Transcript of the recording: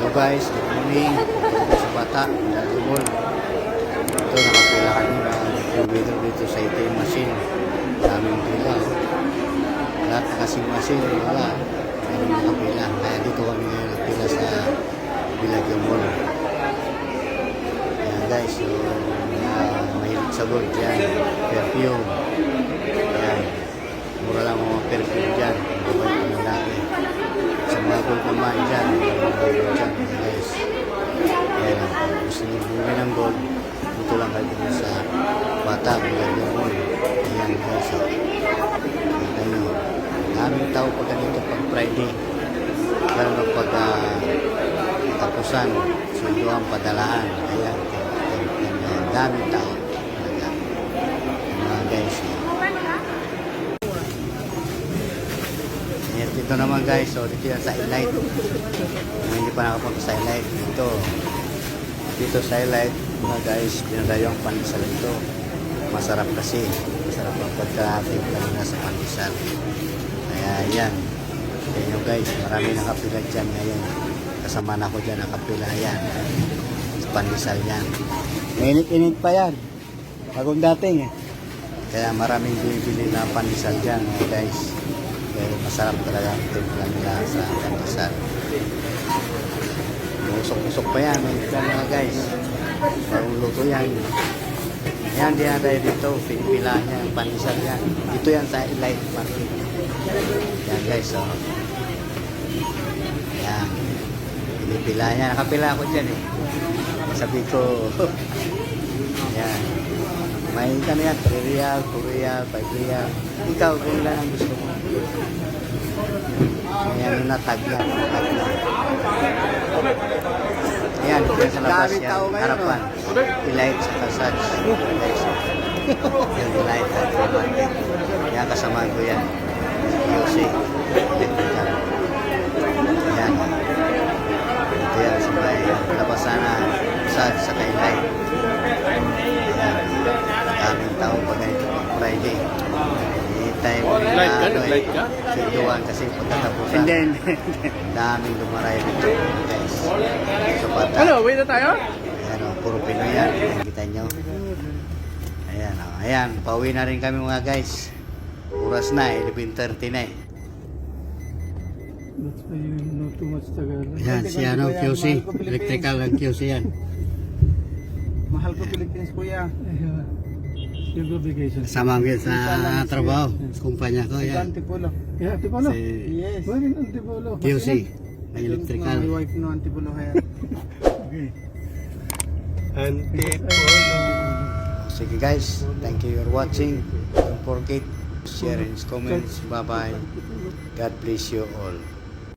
guys, good morning. Ito sa bata, pinagubol. Ito, nakapila kami na kilometer dito sa ATM machine. Daming pila. Lahat na kasing machine, wala. Daming nakapila. Kaya dito kami ngayon nagpila sa Bilagyo Mall. Ayan guys, so mahilig sa gold dyan. Perfume. Ayan. Mura lang mga perfume dyan. Mabalik ng laki. Sa mga gold naman dyan. Dyan guys. Ayan. Gusto nyo bumili ng gold. Dito lang kayo dito sa bata. Bilagyo Mall. Ayan guys. Kita nyo. Daming tao pag ganito pag Friday. Lalo pag tapusan, sunduan, padalaan. Ayan, daming tao. Mga guys. Ayan, dito naman guys. So, dito yan sa highlight. Kung hindi pa nakapunta sa highlight, dito sa highlight, mga guys, pinadayong pandesal ito. Masarap kasi. Masarap ang pagka-timpla nila sa pandesal. Kaya yan. Ayan nyo guys, marami nakapila dyan ngayon. Kasama na ako dyan nakapila yan. Sa pandesal yan. Mainit-init pa yan. Bagong dating eh. Kaya maraming bibili na pandesal dyan guys. Kaya masarap talaga ang timpla nila sa pandesal. Usok-usok pa yan. Mainit lang mga guys. Bagong luto yan. Yan, di na tayo dito. Pinipila niya ang pandesal yan. Dito yan sa Light Market. Yan guys, so. Yan. Pinipila niya. Nakapila ako dyan eh. Sabi ko, yan. May ano yan, 3 real, 2 real, 5 real. Ikaw, kung ilan ang gusto mo. Ayan, natag yan. Ayan, dito sa labas yan. Harapan. Ilight sa Kasats. Yung Ilight at Market. Yan, kasama ko yan. Yossi. Ayan. Ito yan sa may labasan na Kasats sa Ilight. Ayan. Daming tao pa ganito pag Friday. Time light ka? Sunduan kasi pagkatapusan. Hindi. Daming lumaray dito guys. So bata. Ano, wait na tayo? Ayan o, puro Pinoy yan. Kita nyo. Ayan o. Ayan, pauwi na rin kami mga guys. Oras na, 11:30 na eh. That's why you know too much Tagalog. Ayan, si ano, QC. Electrical ang QC yan. Mahal ko Philippines kuya. Yung vacation. Kasama ko sa trabaho. Kumpanya ko yan. Antipolo. Yeah, Antipolo. Si Yes. Where in Antipolo? QC. Ang electrical. My wife no Antipolo kaya. Okay. Antipolo. Sige guys, thank you for watching. Don't forget, share and comments. Bye bye. God bless you all.